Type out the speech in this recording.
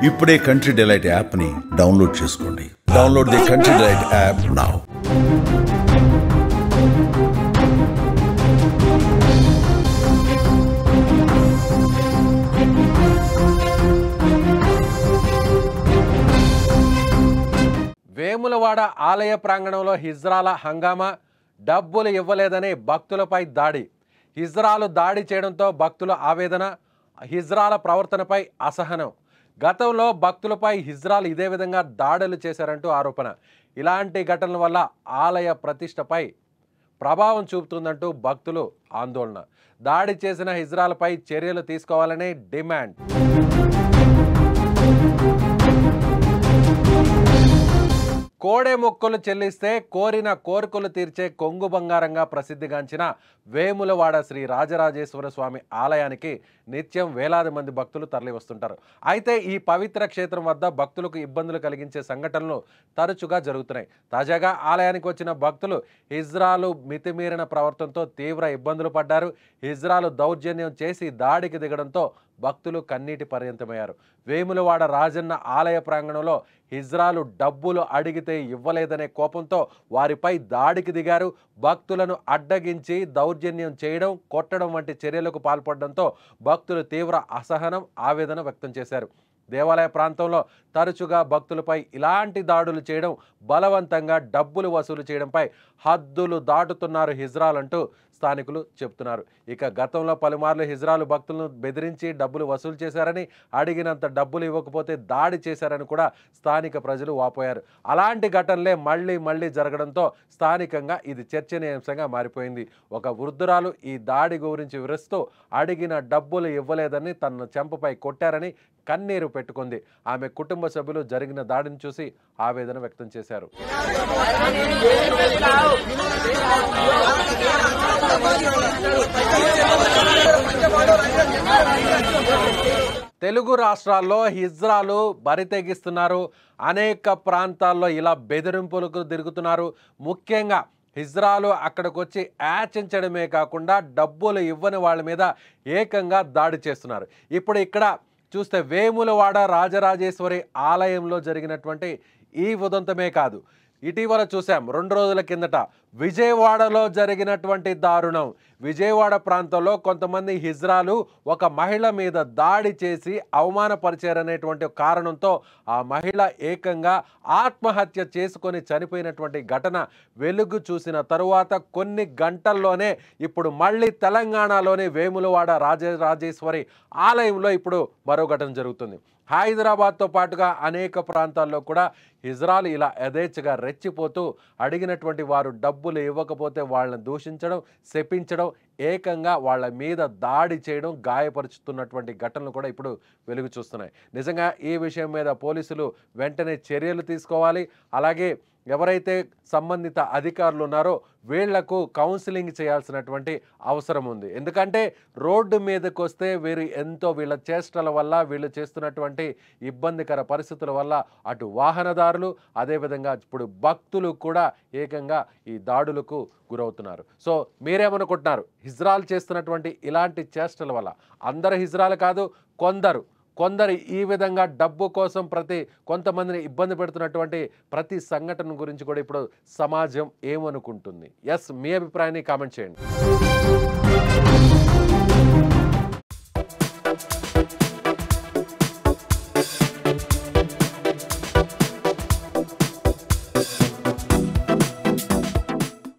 ఇప్పుడే country delight యాప్ని download చేసుకోండి. Download the country delight app now. Vemulawada ఆలయ ప్రాంగణంలో హిజ్రాల హంగామా, డబ్బులు ఇవ్వలేదని భక్తులపై దాడి. హిజ్రాలు దాడి చేయడంతో భక్తుల ఆవేదన, హిజ్రాల ప్రవర్తనపై అసహనం. గతంలో భక్తులపై హిజ్రాలు ఇదే విధంగా దాడులు చేశారంటూ ఆరోపణ. ఇలాంటి ఘటనల వల్ల ఆలయ ప్రతిష్టపై ప్రభావం చూపుతుందంటూ భక్తులు ఆందోళన. దాడి చేసిన హిజ్రాలపై చర్యలు తీసుకోవాలని డిమాండ్. కోడె మొక్కులు చెల్లిస్తే కోరిన కోరికలు తీర్చే కొంగు బంగారంగా ప్రసిద్ధిగాంచిన వేములవాడ శ్రీ రాజరాజేశ్వర స్వామి ఆలయానికి నిత్యం వేలాది మంది భక్తులు తరలి వస్తుంటారు. అయితే ఈ పవిత్ర క్షేత్రం వద్ద భక్తులకు ఇబ్బందులు కలిగించే సంఘటనలు తరచుగా జరుగుతున్నాయి. తాజాగా ఆలయానికి వచ్చిన భక్తులు హిజ్రాలు మితిమీరిన ప్రవర్తనతో తీవ్ర ఇబ్బందులు పడ్డారు. హిజ్రాలు దౌర్జన్యం చేసి దాడికి దిగడంతో భక్తులు కన్నీటి పర్యంతమయ్యారు. వేములవాడ రాజన్న ఆలయ ప్రాంగణంలో హిజ్రాలు డబ్బులు అడిగితే ఇవ్వలేదనే కోపంతో వారిపై దాడికి దిగారు. భక్తులను అడ్డగించి దౌర్జన్యం చేయడం, కొట్టడం వంటి చర్యలకు పాల్పడడంతో భక్తులు తీవ్ర అసహనం, ఆవేదన వ్యక్తం చేశారు. దేవాలయ ప్రాంతంలో తరచుగా భక్తులపై ఇలాంటి దాడులు చేయడం, బలవంతంగా డబ్బులు వసూలు చేయడంపై హద్దులు దాటుతున్నారు హిజ్రాలంటూ స్థానికులు చెప్తున్నారు. ఇక గతంలో పలుమార్లు హిజ్రాలు భక్తులను బెదిరించి డబ్బులు వసూలు చేశారని, అడిగినంత డబ్బులు ఇవ్వకపోతే దాడి చేశారని కూడా స్థానిక ప్రజలు వాపోయారు. అలాంటి ఘటనలే మళ్ళీ జరగడంతో స్థానికంగా ఇది చర్చనీయాంశంగా మారిపోయింది. ఒక వృద్ధురాలు ఈ దాడి గురించి వివరిస్తూ అడిగిన డబ్బులు ఇవ్వలేదని, తన చెంపపై కొట్టారని కన్నీరు పెట్టుకుంది. ఆమె కుటుంబ సభ్యులు జరిగిన దాడిని చూసి ఆవేదన వ్యక్తం చేశారు. తెలుగు రాష్ట్రాల్లో హిజ్రాలు బరితెగిస్తున్నారు. అనేక ప్రాంతాల్లో ఇలా బెదిరింపులకు తిరుగుతున్నారు. ముఖ్యంగా హిజ్రాలు అక్కడికి వచ్చి యాచించడమే కాకుండా డబ్బులు ఇవ్వని వాళ్ళ మీద ఏకంగా దాడి చేస్తున్నారు. ఇప్పుడు ఇక్కడ చూస్తే వేములవాడ రాజరాజేశ్వరి ఆలయంలో జరిగినటువంటి ఈ ఉదంతమే కాదు, ఇటీవల చూసాం 2 రోజుల కిందట విజయవాడలో జరిగినటువంటి దారుణం. విజయవాడ ప్రాంతంలో కొంతమంది హిజ్రాలు ఒక మహిళ మీద దాడి చేసి అవమానపరిచారనేటువంటి కారణంతో ఆ మహిళ ఏకంగా ఆత్మహత్య చేసుకొని చనిపోయినటువంటి ఘటన వెలుగు చూసిన తరువాత కొన్ని గంటల్లోనే ఇప్పుడు మళ్ళీ తెలంగాణలోని వేములవాడ రాజరాజేశ్వరి ఆలయంలో ఇప్పుడు మరో ఘటన జరుగుతుంది. హైదరాబాద్తో పాటుగా అనేక ప్రాంతాల్లో కూడా హిజ్రాలు ఇలా యథేచ్ఛగా రెచ్చిపోతూ అడిగినటువంటి వారు డబ్బులు ఇవ్వకపోతే వాళ్ళని దూషించడం, శపించడం, ఏకంగా వాళ్ళ మీద దాడి చేయడం, గాయపరుచుతున్నటువంటి ఘటనలు కూడా ఇప్పుడు వెలుగు చూస్తున్నాయి. నిజంగా ఈ విషయం మీద పోలీసులు వెంటనే చర్యలు తీసుకోవాలి. అలాగే ఎవరైతే సంబంధిత అధికారులు ఉన్నారో వీళ్లకు కౌన్సిలింగ్ చేయాల్సినటువంటి అవసరం ఉంది. ఎందుకంటే రోడ్డు మీదకి వస్తే వీళ్ళ చేష్టల వల్ల, వీళ్ళు చేస్తున్నటువంటి ఇబ్బందికర పరిస్థితుల వల్ల అటు వాహనదారులు, అదేవిధంగా ఇప్పుడు భక్తులు కూడా ఏకంగా ఈ దాడులకు గురవుతున్నారు. సో మీరేమనుకుంటున్నారు? హిజ్రాలు చేస్తున్నటువంటి ఇలాంటి చేష్టల వల్ల, అందరు హిజ్రాలు కాదు, కొందరు ఈ విధంగా డబ్బు కోసం కొంతమందిని ఇబ్బంది పెడుతున్నటువంటి ప్రతి సంఘటన గురించి కూడా ఇప్పుడు సమాజం ఏమనుకుంటుంది? మీ అభిప్రాయాన్ని కామెంట్ చేయండి.